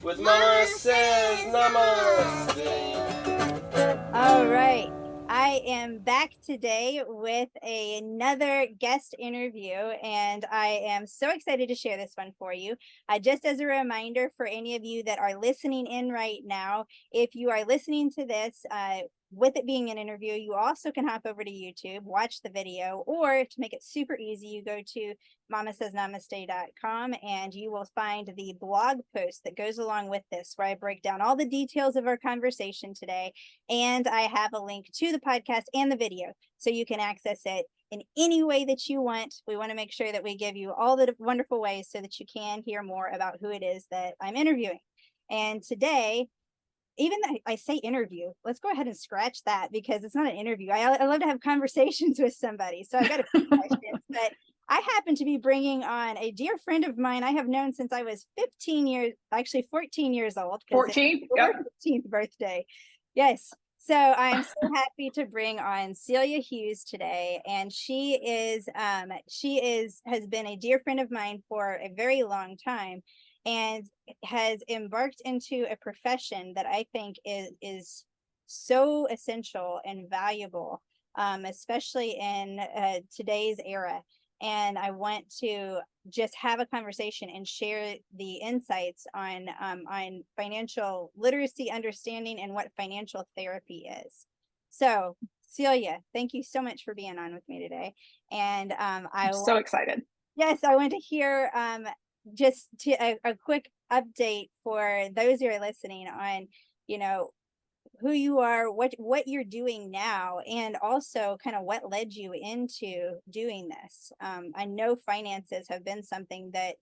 with Mama Says Namaste. All right. I am back today with another guest interview, and I am so excited to share this one for you. Just as a reminder for any of you that are listening in right now, if you are listening to this, with it being an interview, you also can hop over to YouTube, watch the video, or to make it super easy, you go to mamasaysnamaste.com and you will find the blog post that goes along with this, where I break down all the details of our conversation today. And I have a link to the podcast and the video, so you can access it in any way that you want. We want to make sure that we give you all the wonderful ways so that you can hear more about who it is that I'm interviewing. And today, even though I say interview, let's go ahead and scratch that because it's not an interview. I love to have conversations with somebody. So I've got a few questions, but I happen to be bringing on a dear friend of mine I have known since I was 15 years, actually 14 years old, because it's 14? her Yep. 15th birthday. Yes. So I'm so happy to bring on Celia Hughes today, and has been a dear friend of mine for a very long time, and has embarked into a profession that I think is so essential and valuable, especially in today's era. And I want to just have a conversation and share the insights on financial literacy, understanding, and what financial therapy is. So, Celia, thank you so much for being on with me today. And I'm so excited. yes, I want to hear just a quick update for those who are listening on, you know, who you are, what you're doing now, and also kind of what led you into doing this. I know finances have been something that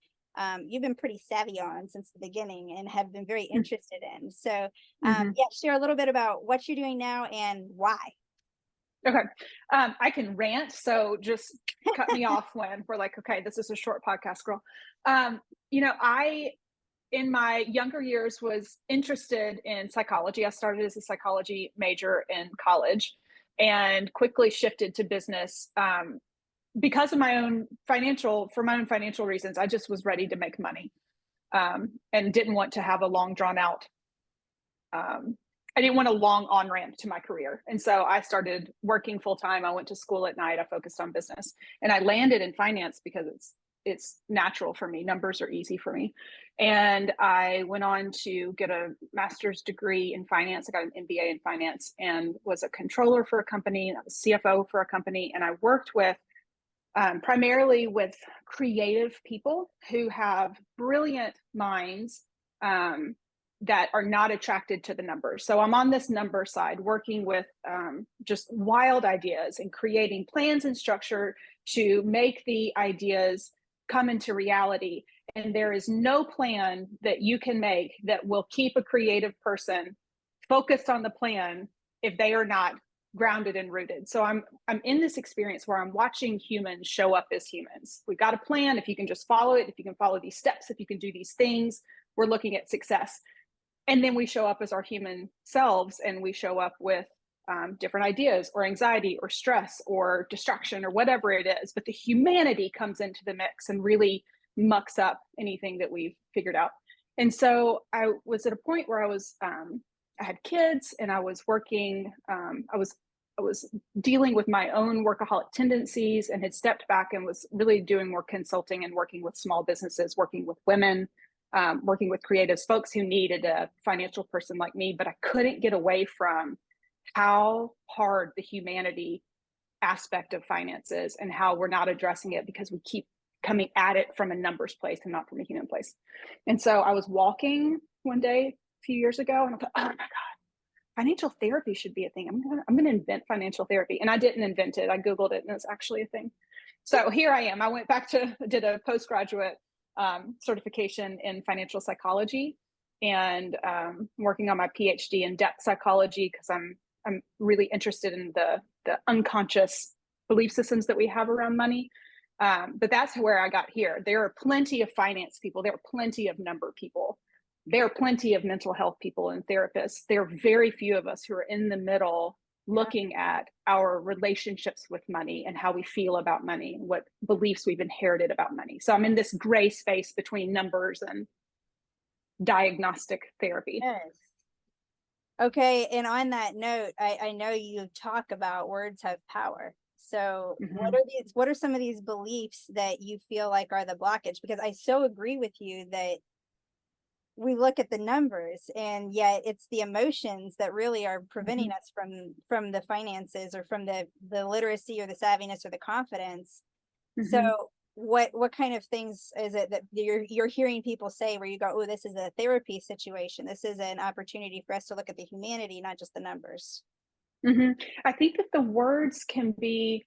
you've been pretty savvy on since the beginning and have been very interested in. So, Mhm. yeah, share a little bit about what you're doing now and why. Okay. I can rant, so just cut me off when we're like, okay, this is a short podcast, girl. I, in my younger years, was interested in psychology. I started as a psychology major in college and quickly shifted to business because of for my own financial reasons. I just was ready to make money and didn't want to have a long drawn out I didn't want a long on ramp to my career. And so I started working full time. I went to school at night. I focused on business and I landed in finance because it's natural for me. Numbers are easy for me. And I went on to get a master's degree in finance. I got an MBA in finance and was a controller for a company. I was CFO for a company. And I worked with primarily with creative people who have brilliant minds that are not attracted to the numbers. So I'm on this number side, working with just wild ideas and creating plans and structure to make the ideas come into reality. And there is no plan that you can make that will keep a creative person focused on the plan if they are not grounded and rooted. So I'm in this experience where I'm watching humans show up as humans. We've got a plan. If you can just follow it, if you can follow these steps, if you can do these things, we're looking at success. And then we show up as our human selves and we show up with different ideas or anxiety or stress or distraction or whatever it is. But the humanity comes into the mix and really mucks up anything that we've figured out. And so I was at a point where I had kids and I was working, I was dealing with my own workaholic tendencies and had stepped back and was really doing more consulting and working with small businesses, working with women, working with creatives, folks who needed a financial person like me, but I couldn't get away from how hard the humanity aspect of finance is and how we're not addressing it because we keep coming at it from a numbers place and not from a human place. And so I was walking one day a few years ago and I thought, oh my God, financial therapy should be a thing. I'm gonna invent financial therapy. And I didn't invent it. I Googled it and it's actually a thing. So here I am. I went back did a postgraduate certification in financial psychology and working on my PhD in debt psychology because I'm really interested in the unconscious belief systems that we have around money. But that's where I got here. There are plenty of finance people. There are plenty of number people. There are plenty of mental health people and therapists. There are very few of us who are in the middle looking at our relationships with money and how we feel about money and what beliefs we've inherited about money. So I'm in this gray space between numbers and diagnostic therapy. Yes. Okay, and on that note, I know you talk about words have power. So what are some of these beliefs that you feel like are the blockage? Because I so agree with you that we look at the numbers and yet it's the emotions that really are preventing us from the finances or from the literacy or the savviness or the confidence. So what kind of things is it that you're hearing people say where you go, oh, this is a therapy situation, this is an opportunity for us to look at the humanity, not just the numbers? I think that the words can be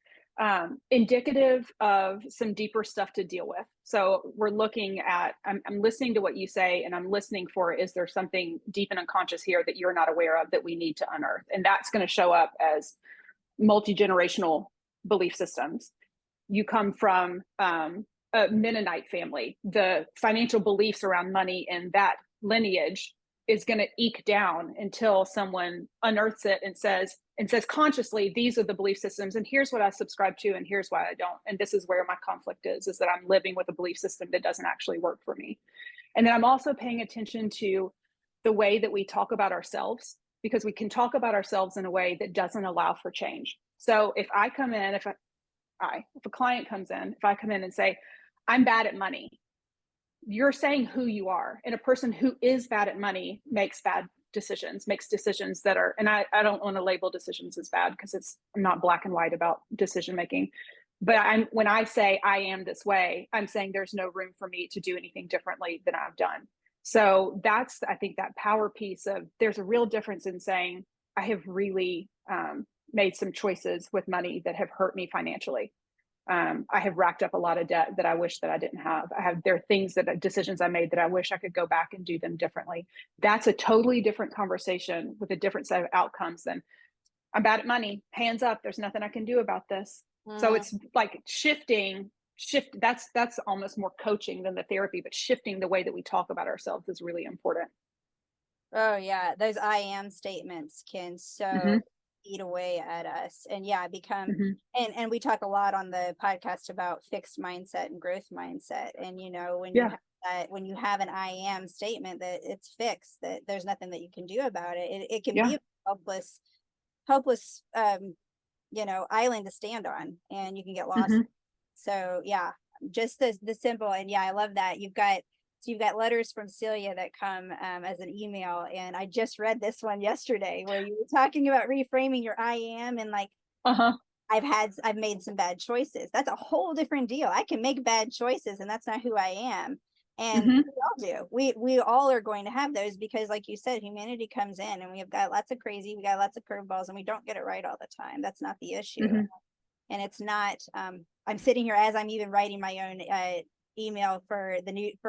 indicative of some deeper stuff to deal with. So we're looking at, I'm listening to what you say, and I'm listening for, is there something deep and unconscious here that you're not aware of that we need to unearth? And that's going to show up as multi-generational belief systems. You come from a Mennonite family. The financial beliefs around money in that lineage is going to eke down until someone unearths it and says consciously, these are the belief systems, and here's what I subscribe to, and here's why I don't. And this is where my conflict is that I'm living with a belief system that doesn't actually work for me. And then I'm also paying attention to the way that we talk about ourselves, because we can talk about ourselves in a way that doesn't allow for change. So if I come in, if a client comes in, if I come in and say, I'm bad at money, you're saying who you are. And a person who is bad at money makes bad decisions, makes decisions that are, and I don't want to label decisions as bad because I'm not black and white about decision making. But when I say I am this way, I'm saying there's no room for me to do anything differently than I've done. So that's, I think, that power piece of, there's a real difference in saying, I have really made some choices with money that have hurt me financially. I have racked up a lot of debt that I wish that I didn't have. There are things decisions I made that I wish I could go back and do them differently. That's a totally different conversation with a different set of outcomes than, I'm bad at money, hands up, there's nothing I can do about this. So it's like that's almost more coaching than the therapy, but shifting the way that we talk about ourselves is really important. Oh yeah, those I am statements can so eat away at us. And yeah, and we talk a lot on the podcast about fixed mindset and growth mindset. And when you have an I am statement that it's fixed, that there's nothing that you can do about it, it can be a helpless island to stand on, and you can get lost. So yeah, just the simple. And yeah, I love that you've got letters from Celia that come as an email, and I just read this one yesterday where you were talking about reframing your I am, and like I've made some bad choices. That's a whole different deal. I can make bad choices, and that's not who I am. And we all do. We all are going to have those, because like you said, humanity comes in and we got lots of curveballs, and we don't get it right all the time. That's not the issue. And it's not I'm sitting here as I'm even writing my own email for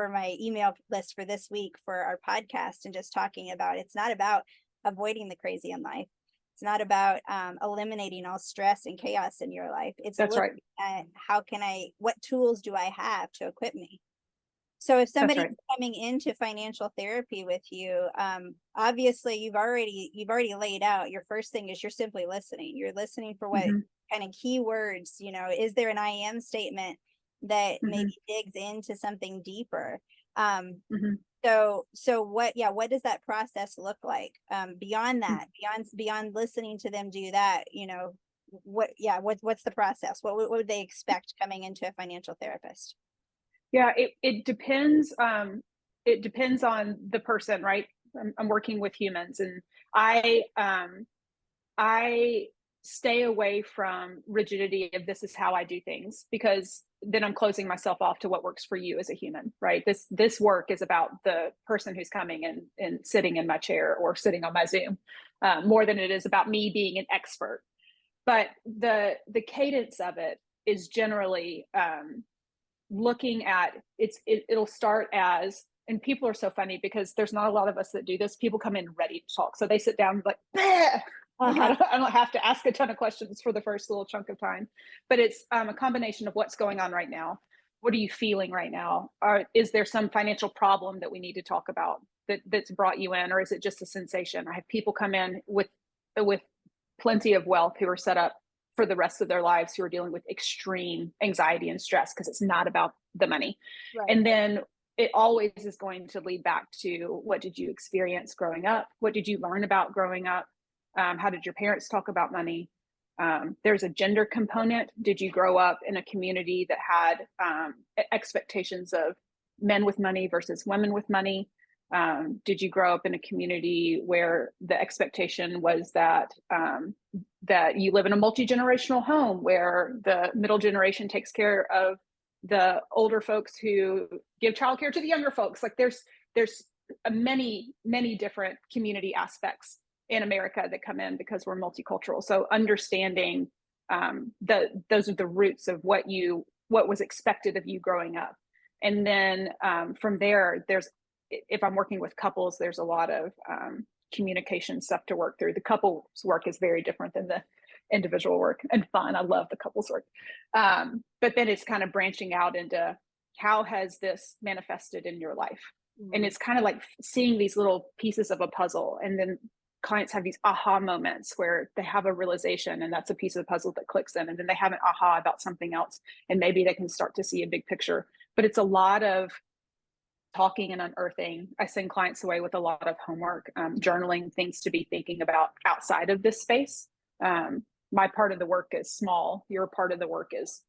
my email list for this week for our podcast, and just talking about, it's not about avoiding the crazy in life. It's not about eliminating all stress and chaos in your life. It's looking at what tools do I have to equip me? So if somebody's coming into financial therapy with you, obviously you've already laid out, your first thing is you're simply listening. You're listening for what kind of keywords, is there an I am statement that maybe digs into something deeper? So what does that process look like? Beyond that, beyond listening to them do that, what's the process? What would they expect coming into a financial therapist? Yeah, it depends. It depends on the person, right? I'm working with humans, and I stay away from rigidity of this is how I do things, because then I'm closing myself off to what works for you as a human, right? This work is about the person who's coming and sitting in my chair or sitting on my Zoom, more than it is about me being an expert. But the cadence of it is generally looking at it'll start as, and people are so funny because there's not a lot of us that do this. People come in ready to talk, so they sit down like, I don't have to ask a ton of questions for the first little chunk of time, but it's a combination of what's going on right now. What are you feeling right now? Is there some financial problem that we need to talk about that's brought you in, or is it just a sensation? I have people come in with plenty of wealth who are set up for the rest of their lives, who are dealing with extreme anxiety and stress because it's not about the money. And then it always is going to lead back to, what did you experience growing up? What did you learn about growing up? How did your parents talk about money? There's a gender component. Did you grow up in a community that had expectations of men with money versus women with money? Did you grow up in a community where the expectation was that that you live in a multi-generational home where the middle generation takes care of the older folks who give childcare to the younger folks? Like there's many different community aspects in America that come in because we're multicultural. So understanding those are the roots of what was expected of you growing up. And then from there, if I'm working with couples, there's a lot of communication stuff to work through. The couples work is very different than the individual work, and fun. I love the couples work. But then it's kind of branching out into, how has this manifested in your life? Mm-hmm. And it's kind of like seeing these little pieces of a puzzle, and then clients have these aha moments where they have a realization, and that's a piece of the puzzle that clicks in, and then they have an aha about something else, and maybe they can start to see a big picture. But it's a lot of talking and unearthing. I send clients away with a lot of homework, journaling, things to be thinking about outside of this space. My part of the work is small. Your part of the work is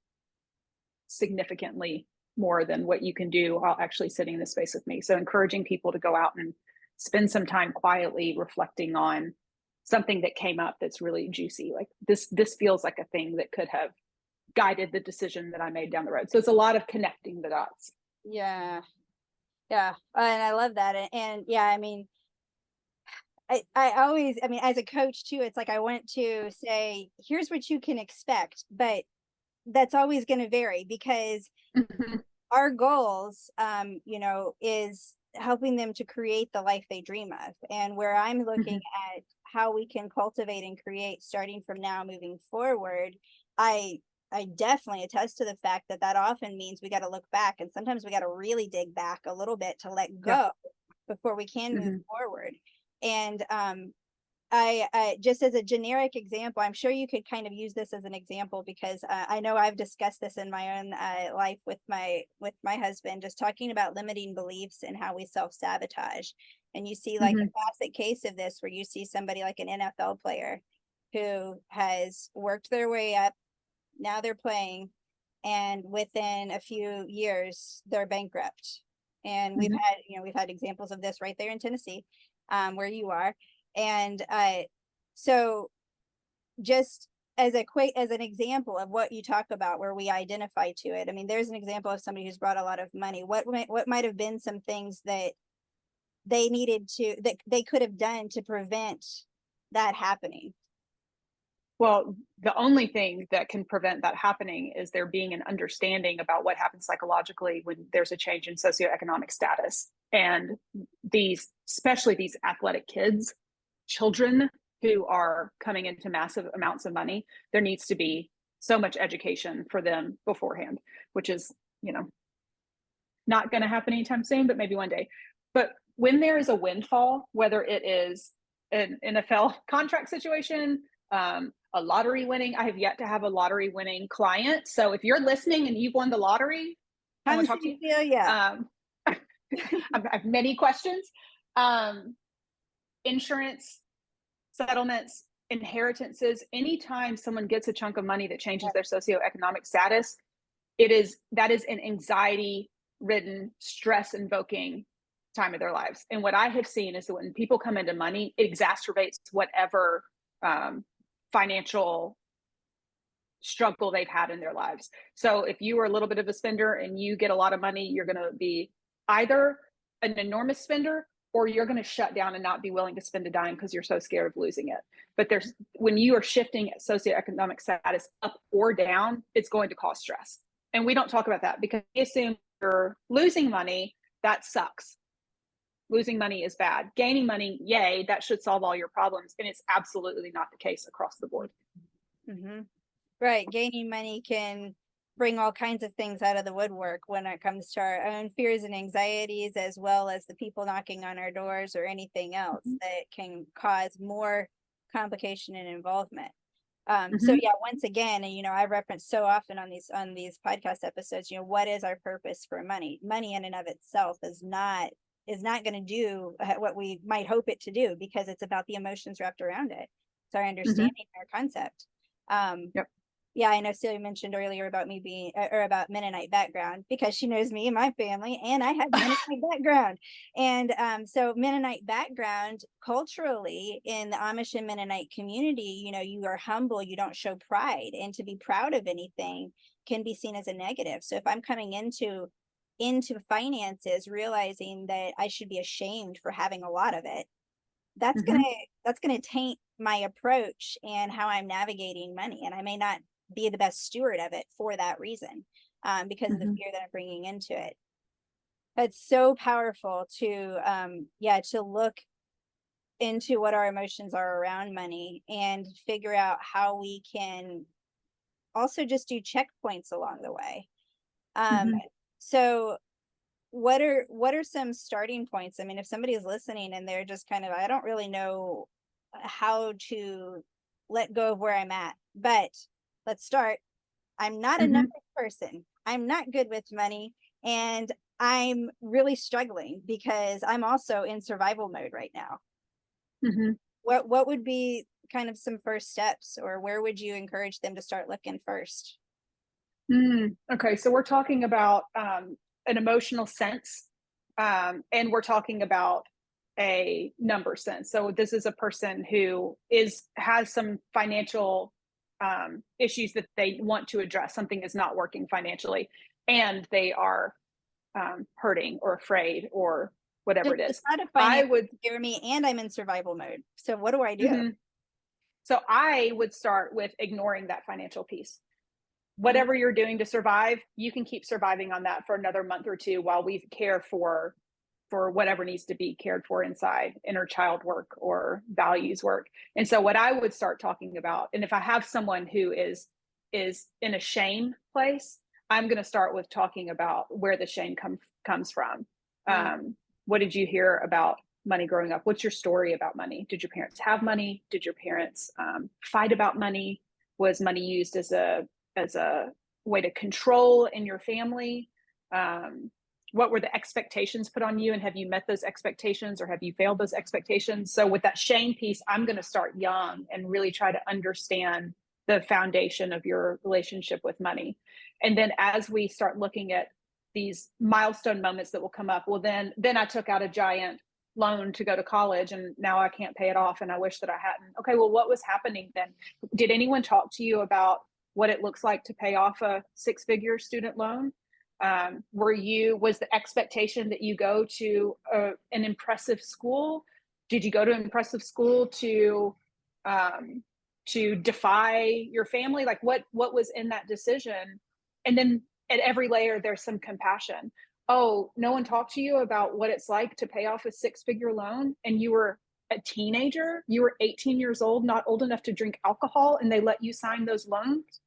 significantly more than what you can do while actually sitting in this space with me. So encouraging people to go out and spend some time quietly reflecting on something that came up that's really juicy. Like this feels like a thing that could have guided the decision that I made down the road. So it's a lot of connecting the dots. Yeah. And I love that. And yeah, I mean, I always, I mean, as a coach too, it's like, I want to say, here's what you can expect, but that's always going to vary, because mm-hmm. our goals, is helping them to create the life they dream of. And where I'm looking mm-hmm. at how we can cultivate and create starting from now moving forward, I definitely attest to the fact that often means we got to look back, and sometimes we got to really dig back a little bit to let go before we can mm-hmm. move forward. And I just as a generic example, I'm sure you could kind of use this as an example, because I know I've discussed this in my own life with my husband, just talking about limiting beliefs and how we self-sabotage. And you see like mm-hmm. a classic case of this, where you see somebody like an NFL player who has worked their way up. Now they're playing, and within a few years they're bankrupt. And mm-hmm. we've had examples of this right there in Tennessee, where you are. And so just as an example of what you talk about, where we identify to it, I mean, there's an example of somebody who's brought a lot of money. What might have been some things that they could have done to prevent that happening? Well, the only thing that can prevent that happening is there being an understanding about what happens psychologically when there's a change in socioeconomic status. And especially these athletic children who are coming into massive amounts of money, there needs to be so much education for them beforehand, which is, not going to happen anytime soon, but maybe one day. But when there is a windfall, whether it is an NFL contract situation, a lottery winning, I have yet to have a lottery winning client. So if you're listening and you've won the lottery, I want to talk to you. Yeah. I have many questions. Insurance, settlements, inheritances, anytime someone gets a chunk of money that changes their socioeconomic status, that is an anxiety-ridden, stress-invoking time of their lives. And what I have seen is that when people come into money, it exacerbates whatever financial struggle they've had in their lives. So if you are a little bit of a spender and you get a lot of money, you're going to be either an enormous spender, or you're going to shut down and not be willing to spend a dime because you're so scared of losing it. But when you are shifting socioeconomic status up or down, it's going to cause stress. And we don't talk about that because we assume you're losing money, that sucks. Losing money is bad. Gaining money, yay, that should solve all your problems. And it's absolutely not the case across the board. Mm-hmm. Right. Gaining money can bring all kinds of things out of the woodwork when it comes to our own fears and anxieties, as well as the people knocking on our doors or anything else mm-hmm. that can cause more complication and involvement. So Mhm. yeah, once again, I reference so often on these podcast episodes, what is our purpose for money? Money in and of itself is not going to do what we might hope it to do, because it's about the emotions wrapped around it. It's our Mhm. understanding, our concept. Yep. Yeah, I know Celia mentioned earlier about me being or about Mennonite background, because she knows me and my family, and I have Mennonite background. And so Mennonite background culturally in the Amish and Mennonite community, you are humble, you don't show pride, and to be proud of anything can be seen as a negative. So if I'm coming into finances realizing that I should be ashamed for having a lot of it, that's gonna Mhm. that's gonna taint my approach and how I'm navigating money, and I may not be the best steward of it for that reason, because of the Mhm. fear that I'm bringing into it. It's so powerful to look into what our emotions are around money and figure out how we can also just do checkpoints along the way. Um, Mhm. so what are some starting points? I mean, if somebody is listening and they're just kind of, I don't really know how to let go of where I'm at, but let's start. I'm not a Mhm. numbers person. I'm not good with money, and I'm really struggling because I'm also in survival mode right now. Mhm. What would be kind of some first steps, or where would you encourage them to start looking first? Okay, so we're talking about an emotional sense, and we're talking about a number sense. So this is a person who has some financial issues that they want to address. Something is not working financially, and they are hurting or afraid or whatever Just it it's is. not a I financial would. scare me, and I'm in survival mode. So what do I do? Mhm. So I would start with ignoring that financial piece. Mm, Whatever you're doing to survive, you can keep surviving on that for another month or two while we care for whatever needs to be cared for inside inner child work or values work. And so what I would start talking about, and if I have someone who is in a shame place, I'm going to start with talking about where the shame comes from. mm, What did you hear about money growing up? What's your story about money? Did your parents have money? Did your parents fight about money? Was money used as a way to control in your family? What were the expectations put on you, and have you met those expectations, or have you failed those expectations? So with that shame piece, I'm going to start young and really try to understand the foundation of your relationship with money. And then as we start looking at these milestone moments that will come up, well, then I took out a giant loan to go to college, and now I can't pay it off, and I wish that I hadn't. Okay, well, what was happening then? Did anyone talk to you about what it looks like to pay off a six-figure student loan? Was the expectation that you go to an impressive school? Did you go to an impressive school um, to defy your family? Like what was in that decision? And then at every layer, there's some compassion. Oh, no one talked to you about what it's like to pay off a six-figure loan, and you were a teenager, you were 18 years old, not old enough to drink alcohol, and they let you sign those loans.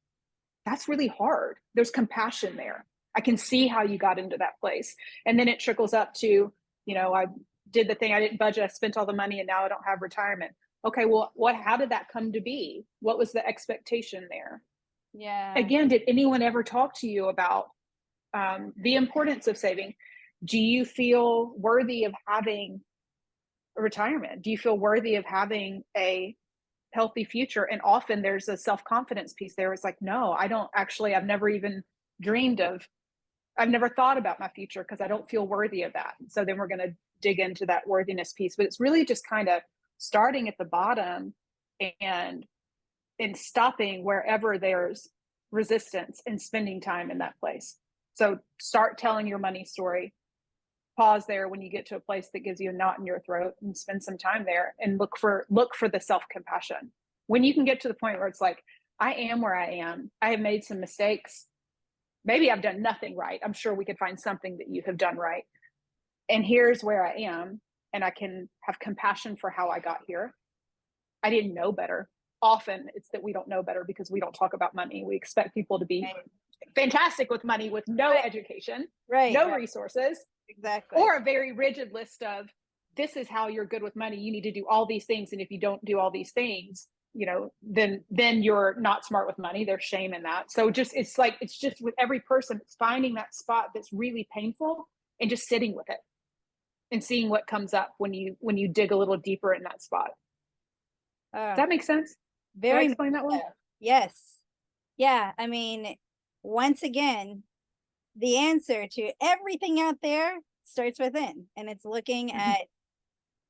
That's really hard. There's compassion there. I can see how you got into that place. And then it trickles up to, I did the thing, I didn't budget, I spent all the money, and now I don't have retirement. Okay, well, how did that come to be? What was the expectation there? yeah. Again, did anyone ever talk to you about the importance of saving? Do you feel worthy of having a retirement? Do you feel worthy of having a healthy future? And often there's a self-confidence piece there. It's like, no, I don't actually, I've never even dreamed of, I've never thought about my future because I don't feel worthy of that. So then we're going to dig into that worthiness piece, but it's really just kind of starting at the bottom and stopping wherever there's resistance and spending time in that place. So start telling your money story. Pause there when you get to a place that gives you a knot in your throat, and spend some time there and look for the self-compassion. When you can get to the point where it's like, I am where I am, I have made some mistakes, maybe I've done nothing right, I'm sure we could find something that you have done right, and here's where I am, and I can have compassion for how I got here. I didn't know better. Often it's that we don't know better because we don't talk about money. We expect people to be Right. fantastic with money with no Right. education, Right. no Right. resources, Exactly. or a very rigid list of, this is how you're good with money. You need to do all these things. And if you don't do all these things, then you're not smart with money. There's shame in that. So it's just with every person, it's finding that spot that's really painful and just sitting with it and seeing what comes up when you dig a little deeper in that spot. Does that make sense? Did I explain that well? Yes. Yeah. I mean, once again, the answer to everything out there starts within, and it's looking at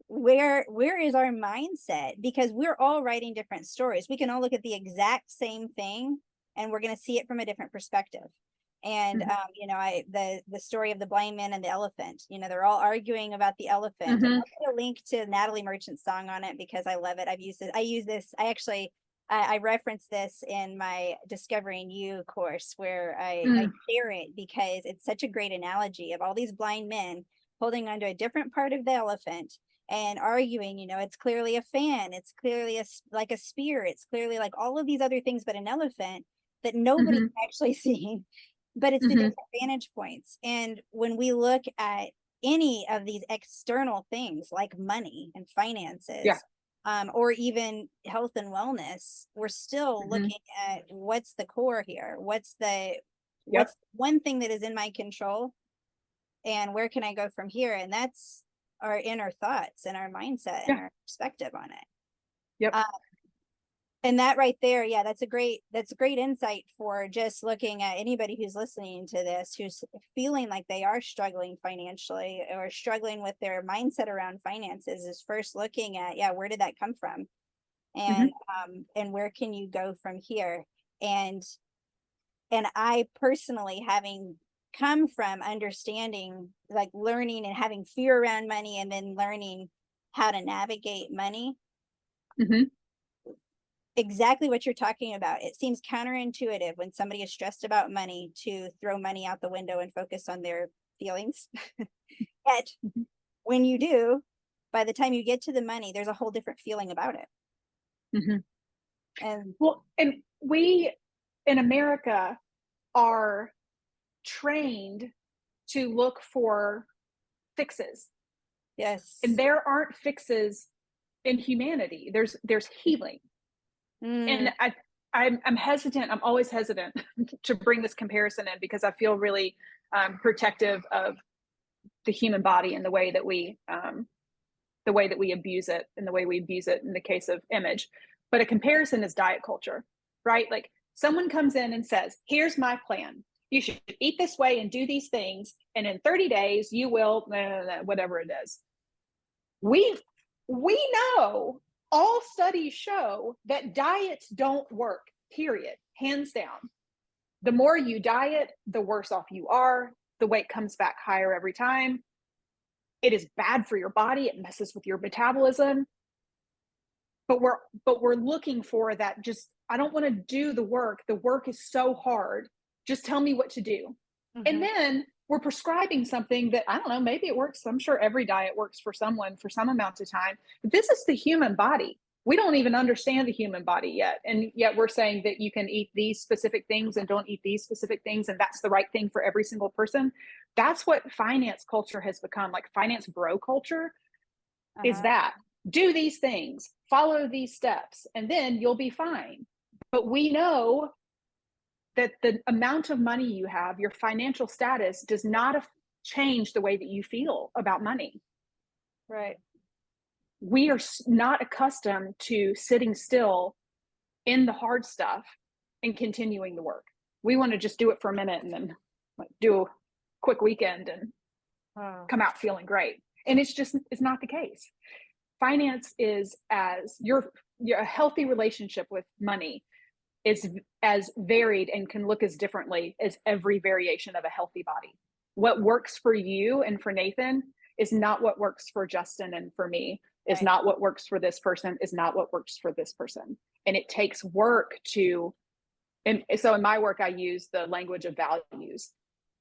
where is our mindset, because we're all writing different stories. We can all look at the exact same thing and we're going to see it from a different perspective. And the story of the blind man and the elephant, they're all arguing about the elephant. And I'll put a link to Natalie Merchant's song on it because I love it. I reference this in my Discovering You course where I share it because it's such a great analogy of all these blind men holding onto a different part of the elephant and arguing. It's clearly a fan, it's clearly like a spear, it's clearly like all of these other things, but an elephant that nobody's actually seeing, but it's the different vantage points. And when we look at any of these external things like money and finances, or even health and wellness, we're still looking at what's the core here, what's one thing that is in my control, and where can I go from here? And that's our inner thoughts and our mindset and our perspective on it. And that right there, that's a great insight for just looking at anybody who's listening to this, who's feeling like they are struggling financially or struggling with their mindset around finances, is first looking at, where did that come from? And where can you go from here? And I personally, having come from understanding, like learning and having fear around money and then learning how to navigate money, exactly what you're talking about. It seems counterintuitive when somebody is stressed about money to throw money out the window and focus on their feelings. Yet when you do, by the time you get to the money, there's a whole different feeling about it. And we in America are trained to look for fixes. Yes. And there aren't fixes in humanity. There's healing. And I'm hesitant. I'm always hesitant to bring this comparison in because I feel really protective of the human body and the way that we abuse it, and the way we abuse it in the case of image. But a comparison is diet culture, right? Like someone comes in and says, "Here's my plan. You should eat this way and do these things, and in 30 days you will," whatever it is. We know. All studies show that diets don't work, period, hands down. The more you diet, the worse off you are. The weight comes back higher every time. It is bad for your body. It messes with your metabolism. But we're looking for that. I don't want to do the work. The work is so hard. Just tell me what to do. And then we're prescribing something that, I don't know, maybe it works. I'm sure every diet works for someone for some amount of time, but this is the human body. We don't even understand the human body yet. And yet we're saying that you can eat these specific things and don't eat these specific things, and that's the right thing for every single person. That's what finance culture has become, like finance bro culture is that. Do these things, follow these steps, and then you'll be fine. But we know that the amount of money you have, your financial status, does not change the way that you feel about money. Right. We are not accustomed to sitting still in the hard stuff and continuing the work. We want to just do it for a minute and then do a quick weekend and come out feeling great. And it's not the case. Finance is your healthy relationship with money is as varied and can look as differently as every variation of a healthy body. What works for you and for Nathan is not what works for Justin and for me, is not what works for this person, is not what works for this person. And it takes work and so in my work, I use the language of values.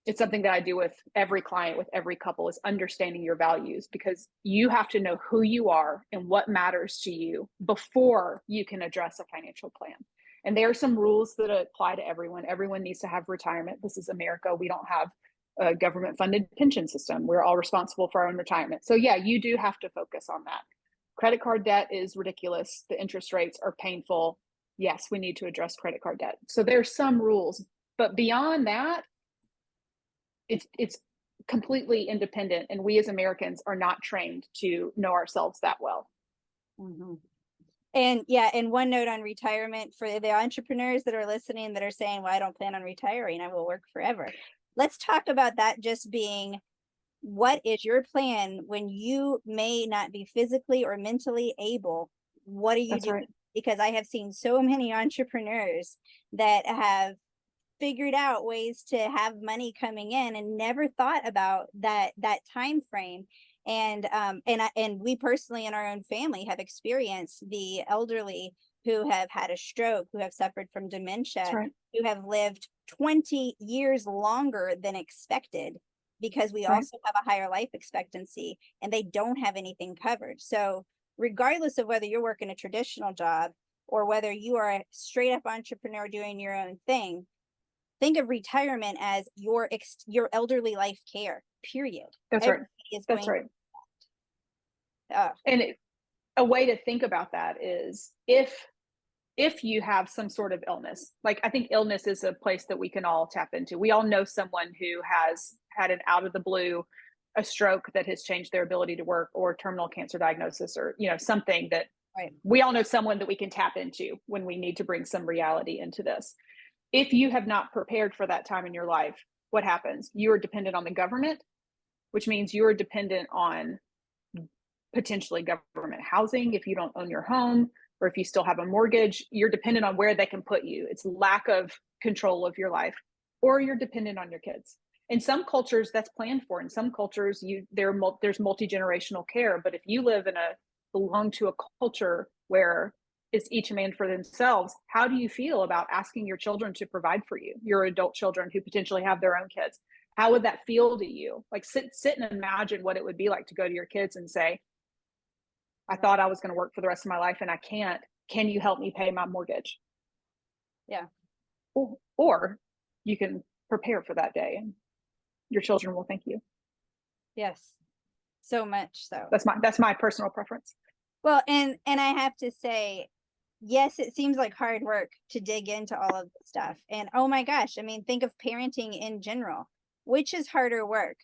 It's something that I do with every client, with every couple, is understanding your values, because you have to know who you are and what matters to you before you can address a financial plan. And there are some rules that apply to everyone. Everyone needs to have retirement. This is America. We don't have a government funded pension system. We're all responsible for our own retirement. So yeah, you do have to focus on that. Credit card debt is ridiculous. The interest rates are painful. Yes, we need to address credit card debt. So there's some rules, but beyond that, it's completely independent, and we as Americans are not trained to know ourselves that well. Mm-hmm. And yeah, and one note on retirement for the entrepreneurs that are listening that are saying, well, I don't plan on retiring, I will work forever. Let's talk about that just being, what is your plan when you may not be physically or mentally able? What are you doing? Right. Because I have seen so many entrepreneurs that have figured out ways to have money coming in and never thought about that time frame. And we personally in our own family have experienced the elderly who have had a stroke, who have suffered from dementia, Right. who have lived 20 years longer than expected, because we Right. also have a higher life expectancy, and they don't have anything covered. So regardless of whether you're working a traditional job or whether you are a straight up entrepreneur doing your own thing, think of retirement as your elderly life care, period. That's Everybody right. is That's going right. to, And a way to think about that is if you have some sort of illness, like I think illness is a place that we can all tap into. We all know someone who has had an out of the blue, a stroke that has changed their ability to work, or terminal cancer diagnosis, or, you know, something that right. We all know someone that we can tap into when we need to bring some reality into this. If you have not prepared for that time in your life, what happens? You are dependent on the government, which means you are dependent on potentially government housing if you don't own your home, or if you still have a mortgage. You're dependent on where they can put you. It's lack of control of your life, or you're dependent on your kids. In some cultures, that's planned for. In some cultures, there's multi-generational care. But if you belong to a culture where it's each man for themselves, how do you feel about asking your children to provide for you, your adult children who potentially have their own kids? How would that feel to you? Like sit and imagine what it would be like to go to your kids and say, I thought I was going to work for the rest of my life and I can't. Can you help me pay my mortgage? Yeah. Or you can prepare for that day and your children will thank you. Yes. So much so. That's my personal preference. Well, and I have to say, yes, it seems like hard work to dig into all of this stuff. And oh my gosh, I mean, think of parenting in general. Which is harder work?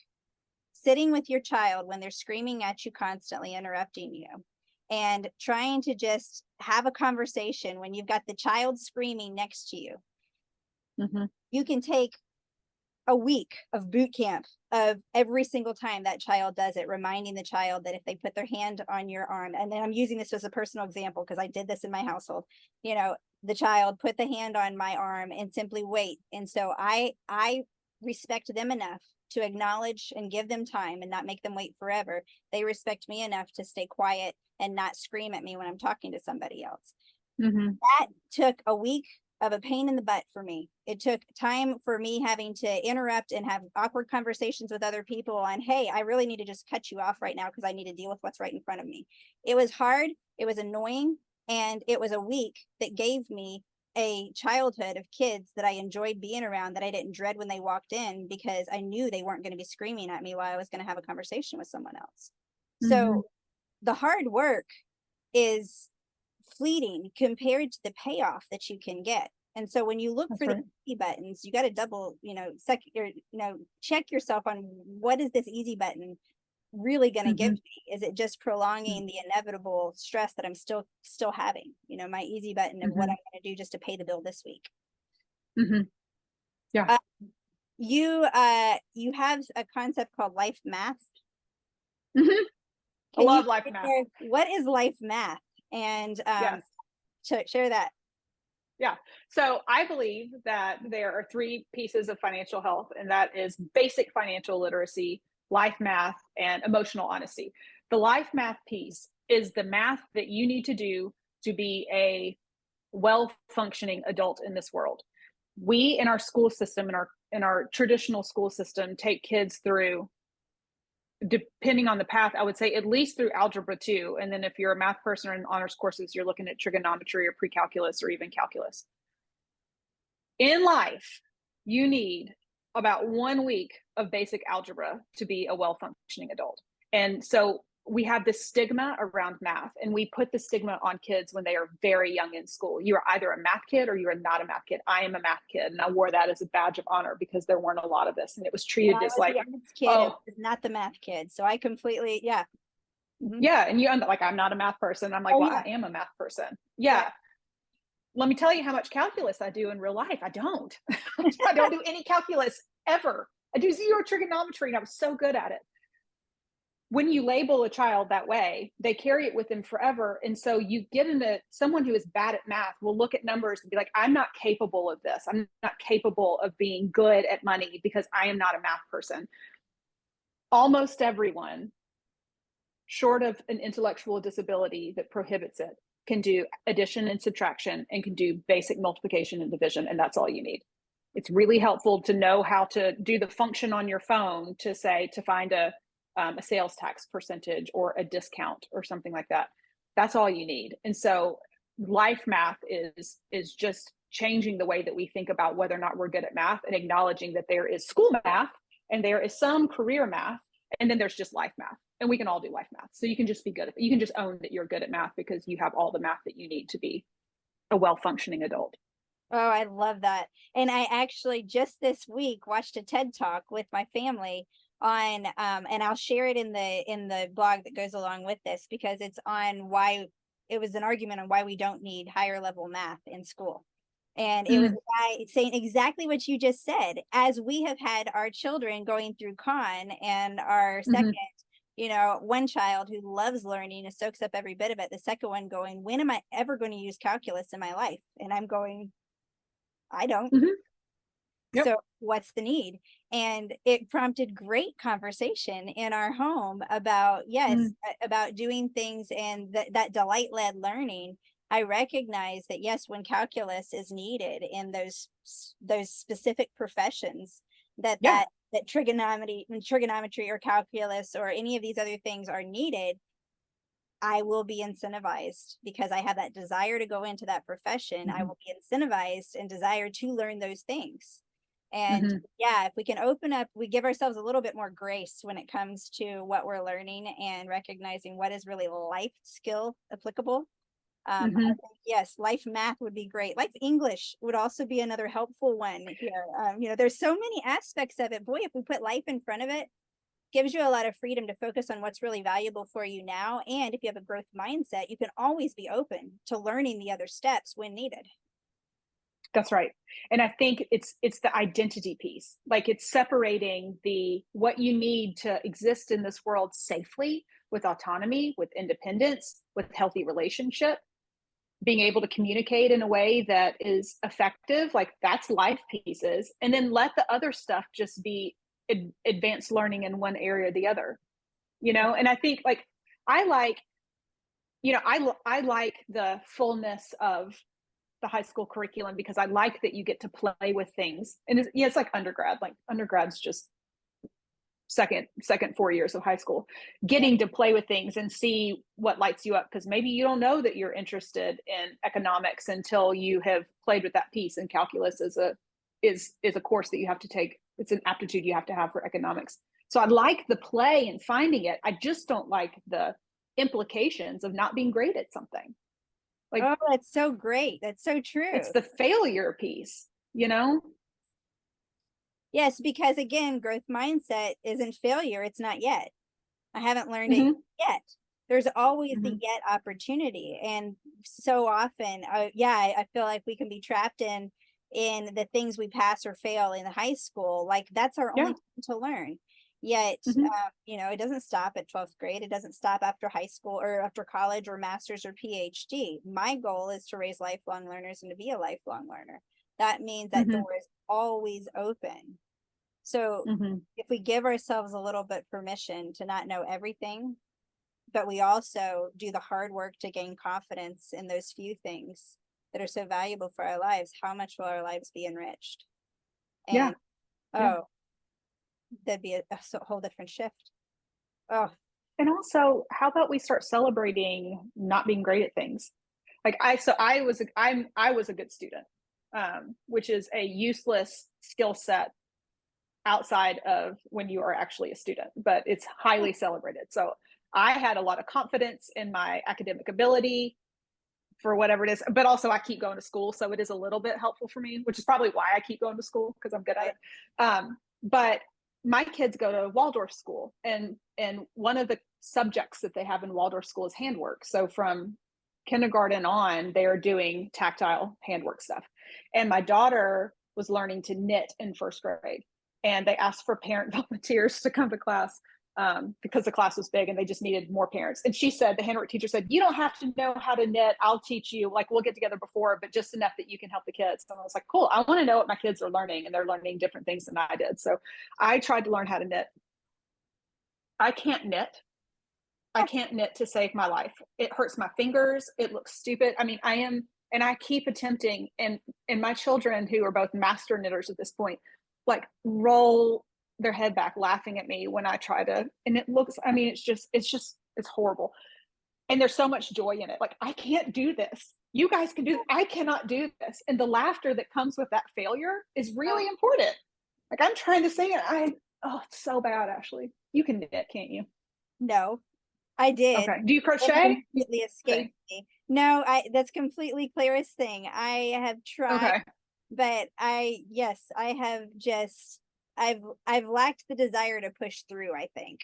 Sitting with your child when they're screaming at you constantly, interrupting you, and trying to just have a conversation when you've got the child screaming next to you. Mm-hmm. You can take a week of boot camp of every single time that child does it, reminding the child that if they put their hand on your arm, and then I'm using this as a personal example because I did this in my household, you know, the child put the hand on my arm and simply wait. And so I respect them enough to acknowledge and give them time and not make them wait forever. They respect me enough to stay quiet and not scream at me when I'm talking to somebody else. Mm-hmm. That took a week of a pain in the butt for me. It took time for me having to interrupt and have awkward conversations with other people on, hey, I really need to just cut you off right now because I need to deal with what's right in front of me. It was hard, it was annoying, and it was a week that gave me a childhood of kids that I enjoyed being around, that I didn't dread when they walked in because I knew they weren't going to be screaming at me while I was going to have a conversation with someone else. Mm-hmm. So the hard work is fleeting compared to the payoff that you can get. And so when you look for the easy buttons, you got to double, check yourself on, what is this easy button really going to give me? Is it just prolonging the inevitable stress that I'm still having? You know, my easy button of what I'm going to do just to pay the bill this week. Yeah. You have a concept called life math. I love life math. What is life math? And yes. Share that. Yeah. So I believe that there are 3 pieces of financial health, and that is basic financial literacy, life math, and emotional honesty. The life math piece is the math that you need to do to be a well-functioning adult in this world. We in our school system, in our traditional school system, take kids through, depending on the path, I would say at least through algebra 2. And then if you're a math person or in honors courses, you're looking at trigonometry or pre-calculus or even calculus. In life, you need about 1 week of basic algebra to be a well-functioning adult. And so we have this stigma around math, and we put the stigma on kids when they are very young in school. You are either a math kid or you are not a math kid. I am a math kid, and I wore that as a badge of honor because there weren't a lot of this, and it was And treated I as was like, the arts kid, oh, and not the math kid. So I completely, yeah. yeah. And I'm like, I'm not a math person. I'm like, Oh, well, yeah. I am a math person. Yeah. Yeah. Let me tell you how much calculus I do in real life. I don't. I don't do any calculus ever. I do zero trigonometry, and I was so good at it. When you label a child that way, they carry it with them forever. And so you get into someone who is bad at math will look at numbers and be like, I'm not capable of this. I'm not capable of being good at money because I am not a math person. Almost everyone, short of an intellectual disability that prohibits it, can do addition and subtraction and can do basic multiplication and division. And that's all you need. It's really helpful to know how to do the function on your phone to find a sales tax percentage or a discount or something like that. That's all you need. And so life math is just changing the way that we think about whether or not we're good at math, and acknowledging that there is school math and there is some career math, and then there's just life math. And we can all do life math. So you can just be good at it. You can just own that you're good at math because you have all the math that you need to be a well-functioning adult. Oh, I love that. And I actually just this week watched a TED Talk with my family on and I'll share it in the blog that goes along with this, because it's on why it was an argument on why we don't need higher level math in school. And it was a guy saying exactly what you just said. As we have had our children going through con, and our second, one child who loves learning and soaks up every bit of it, the second one going, when am I ever going to use calculus in my life? And I'm going, I don't. Yep. So what's the need? And it prompted great conversation in our home about, about doing things and that delight-led learning. I recognize that, yes, when calculus is needed in those specific professions, that trigonometry or calculus or any of these other things are needed, I will be incentivized because I have that desire to go into that profession. I will be incentivized and desire to learn those things. And if we can open up, we give ourselves a little bit more grace when it comes to what we're learning and recognizing what is really life skill applicable. I think, yes, life math would be great. Life English would also be another helpful one here. There's so many aspects of it. Boy, if we put life in front of it, gives you a lot of freedom to focus on what's really valuable for you now. And if you have a growth mindset, you can always be open to learning the other steps when needed. That's right. And I think it's the identity piece. Like, it's separating what you need to exist in this world safely, with autonomy, with independence, with healthy relationship, being able to communicate in a way that is effective. Like, that's life pieces. And then let the other stuff just be advanced learning in one area or the other, And I think I like the fullness of the high school curriculum, because I like that you get to play with things. And it's like undergrad. Like, undergrad's just second 4 years of high school, getting to play with things and see what lights you up, because maybe you don't know that you're interested in economics until you have played with that piece. And calculus is a course that you have to take. It's an aptitude you have to have for economics. So I like the play and finding it. I just don't like the implications of not being great at something. Like, oh, that's so great. That's so true. It's the failure piece, Yes, because again, growth mindset isn't failure. It's not yet. I haven't learned it yet. There's always the yet opportunity. And so often, I feel like we can be trapped in the things we pass or fail in high school. Like, that's our only time to learn. Yet, it doesn't stop at 12th grade. It doesn't stop after high school or after college or master's or PhD. My goal is to raise lifelong learners and to be a lifelong learner. That means that door is always open. So if we give ourselves a little bit permission to not know everything, but we also do the hard work to gain confidence in those few things that are so valuable for our lives, how much will our lives be enriched? And that'd be a whole different shift. Oh, and also, how about we start celebrating not being great at things? Like, I was a good student, which is a useless skill set outside of when you are actually a student, but it's highly celebrated. So I had a lot of confidence in my academic ability for whatever it is, but also I keep going to school. So it is a little bit helpful for me, which is probably why I keep going to school, because I'm good at it. But my kids go to Waldorf school, and one of the subjects that they have in Waldorf school is handwork. So from kindergarten on, they are doing tactile handwork stuff. And my daughter was learning to knit in first grade, and they asked for parent volunteers to come to class because the class was big and they just needed more parents. And she said, the handwork teacher said, you don't have to know how to knit. I'll teach you. Like, we'll get together before, but just enough that you can help the kids. And I was like, cool. I want to know what my kids are learning, and they're learning different things than I did. So I tried to learn how to knit. I can't knit. I can't knit to save my life. It hurts my fingers. It looks stupid. I mean, and I keep attempting, and my children, who are both master knitters at this point, like roll their head back laughing at me when I try to, and it looks, I mean, it's horrible. And there's so much joy in it. Like, I can't do this. You guys can do, I cannot do this. And the laughter that comes with that failure is really important. Like, I'm trying to say it. It's so bad, Ashley. You can knit, can't you? No, I did. Okay. Do you crochet? Completely escaped me. No, that's completely Clara's thing. I have tried, but I have just, I've lacked the desire to push through, I think,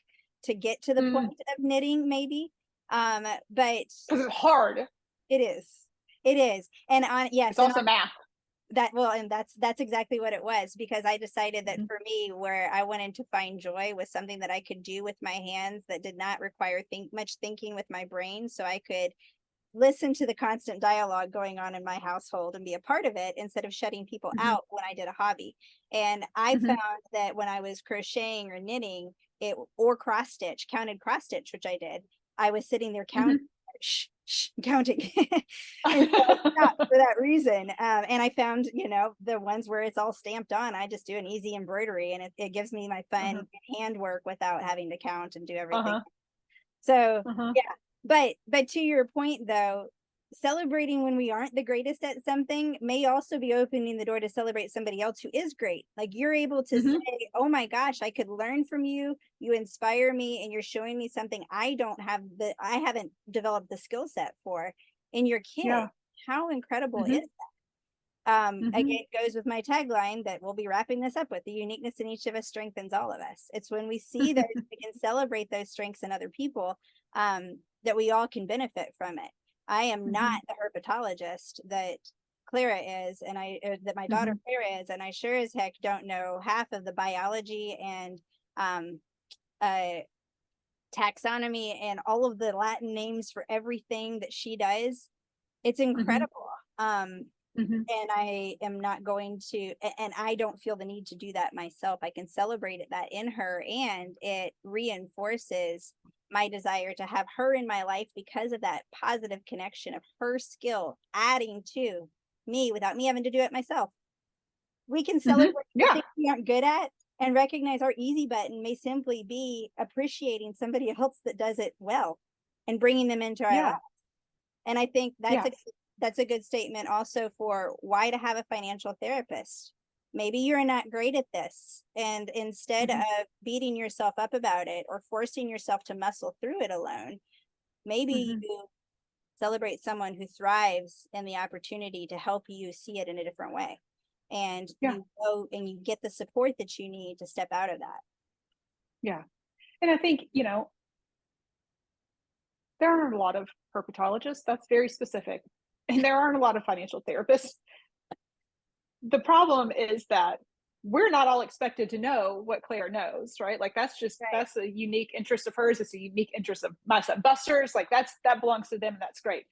to get to the point of knitting, maybe. But because it's hard. It is. And yes, it's also math. And that's exactly what it was, because I decided that for me, where I wanted to find joy was something that I could do with my hands that did not require much thinking with my brain, so I could listen to the constant dialogue going on in my household and be a part of it instead of shutting people out when I did a hobby. And I found that when I was crocheting or knitting or cross stitch, which I did, I was sitting there counting. Counting and so I stopped for that reason, and I found, the ones where it's all stamped on, I just do an easy embroidery, and it gives me my fun handwork without having to count and do everything. So yeah, but to your point though, celebrating when we aren't the greatest at something may also be opening the door to celebrate somebody else who is great. Like, you're able to say, oh my gosh, I could learn from you. You inspire me, and you're showing me something I haven't developed the skill set for in your kid. Yeah. How incredible is that? Again, it goes with my tagline that we'll be wrapping this up with: the uniqueness in each of us strengthens all of us. It's when we see that we can celebrate those strengths in other people, that we all can benefit from it. I am not the herpetologist that Clara is, and that my daughter Clara is, and I sure as heck don't know half of the biology and taxonomy and all of the Latin names for everything that she does. It's incredible. And I am not going to, and I don't feel the need to do that myself. I can celebrate that in her, and it reinforces my desire to have her in my life because of that positive connection of her skill adding to me without me having to do it myself. We can celebrate things we aren't good at, and recognize our easy button may simply be appreciating somebody else that does it well and bringing them into our lives. And I think that's a good statement also for why to have a financial therapist. Maybe you're not great at this, and instead of beating yourself up about it or forcing yourself to muscle through it alone, maybe you celebrate someone who thrives in the opportunity to help you see it in a different way. And you go and you get the support that you need to step out of that. Yeah. And I think, there aren't a lot of herpetologists. That's very specific. And there aren't a lot of financial therapists. The problem is that we're not all expected to know what Claire knows, right? Like, that's a unique interest of hers. It's a unique interest of my son Buster's. Like, that belongs to them, and that's great.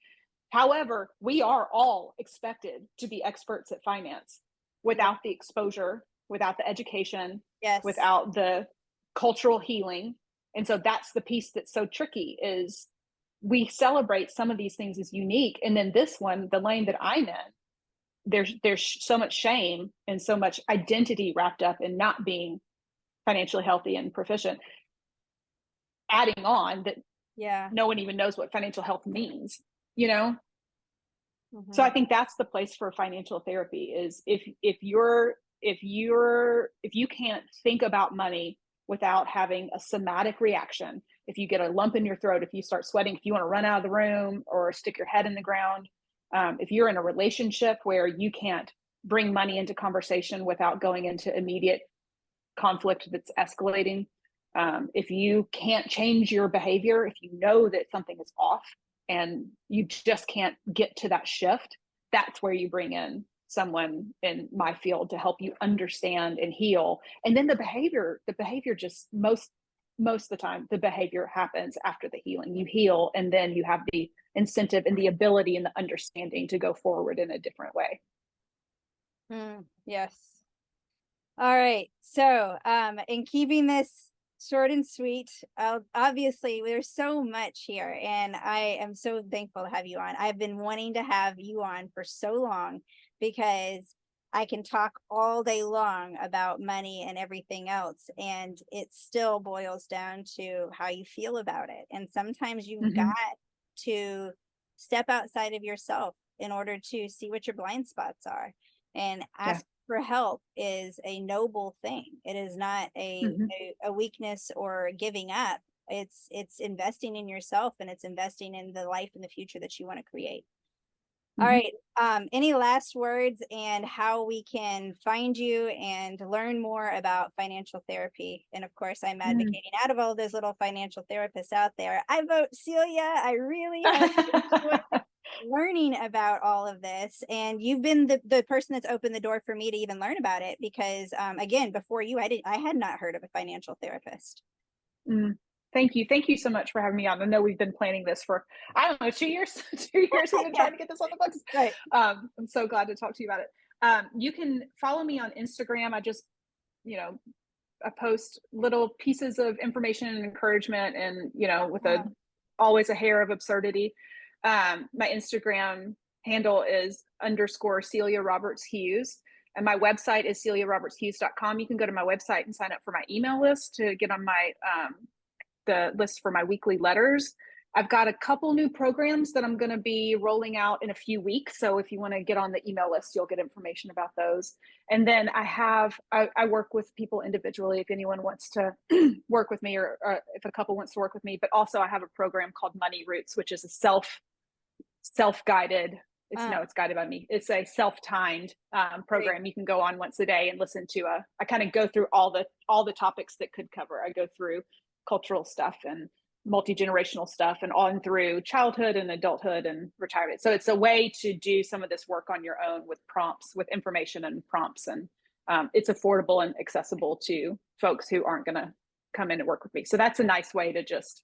However, we are all expected to be experts at finance without the exposure, without the education, without the cultural healing. And so that's the piece that's so tricky, is we celebrate some of these things as unique. And then this one, the lane that I'm in, there's so much shame and so much identity wrapped up in not being financially healthy and proficient, adding on that no one even knows what financial health means, So I think that's the place for financial therapy, is if you can't think about money without having a somatic reaction, if you get a lump in your throat, if you start sweating, if you want to run out of the room or stick your head in the ground, if you're in a relationship where you can't bring money into conversation without going into immediate conflict that's escalating, if you can't change your behavior, if you know that something is off and you just can't get to that shift, that's where you bring in someone in my field to help you understand and heal. And then the behavior just most of the time, the behavior happens after the healing. You heal, and then you have the incentive and the ability and the understanding to go forward in a different way. Yes. All right. So, in keeping this short and sweet, obviously there's so much here, and I am so thankful to have you on. I've been wanting to have you on for so long because I can talk all day long about money and everything else, and it still boils down to how you feel about it. And sometimes you've got to step outside of yourself in order to see what your blind spots are, and ask for help is a noble thing. It is not a weakness or giving up. It's investing in yourself, and it's investing in the life and the future that you want to create. All right. Any last words and how we can find you and learn more about financial therapy? And of course, I'm advocating out of all those little financial therapists out there, I vote Celia. I really have enjoyed learning about all of this, and you've been the person that's opened the door for me to even learn about it, because again, before you, I had not heard of a financial therapist. Thank you so much for having me on. I know we've been planning this for, I don't know, 2 years. 2 years we've been trying to get this on the books. Right. I'm so glad to talk to you about it. You can follow me on Instagram. I just, I post little pieces of information and encouragement, and with always a hair of absurdity. My Instagram handle is _Celia Roberts Hughes. And my website is CeliaRobertsHughes.com. You can go to my website and sign up for my email list to get on my the list for my weekly letters. I've got a couple new programs that I'm going to be rolling out in a few weeks. So if you want to get on the email list, you'll get information about those. And then I work with people individually if anyone wants to work with me, or if a couple wants to work with me. But also I have a program called Money Roots, which is a self-guided. It's guided by me. It's a self-timed program. You can go on once a day and listen to I kind of go through all the topics that could cover. I go through cultural stuff and multi-generational stuff, and on through childhood and adulthood and retirement. So it's a way to do some of this work on your own with prompts, with information and prompts. And it's affordable and accessible to folks who aren't going to come in and work with me. So that's a nice way to just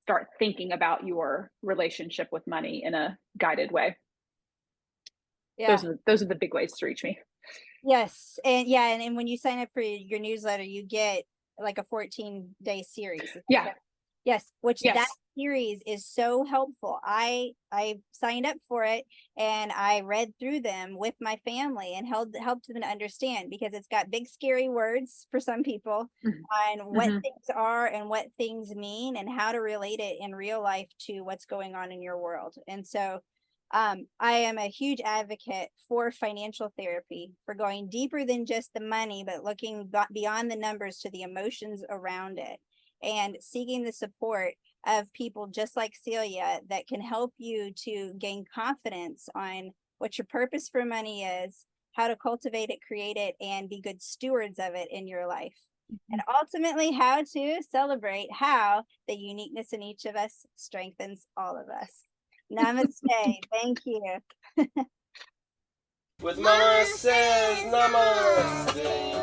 start thinking about your relationship with money in a guided way. Yeah. Those are the big ways to reach me. Yes. And when you sign up for your newsletter, you get like a 14-day series. Yeah. Yes. That series is so helpful. I signed up for it, and I read through them with my family and helped them to understand, because it's got big scary words for some people on what things are and what things mean, and how to relate it in real life to what's going on in your world. And so I am a huge advocate for financial therapy, for going deeper than just the money, but looking beyond the numbers to the emotions around it, and seeking the support of people just like Celia that can help you to gain confidence on what your purpose for money is, how to cultivate it, create it, and be good stewards of it in your life. And ultimately, how to celebrate how the uniqueness in each of us strengthens all of us. Namaste. Thank you. With Mama says namaste.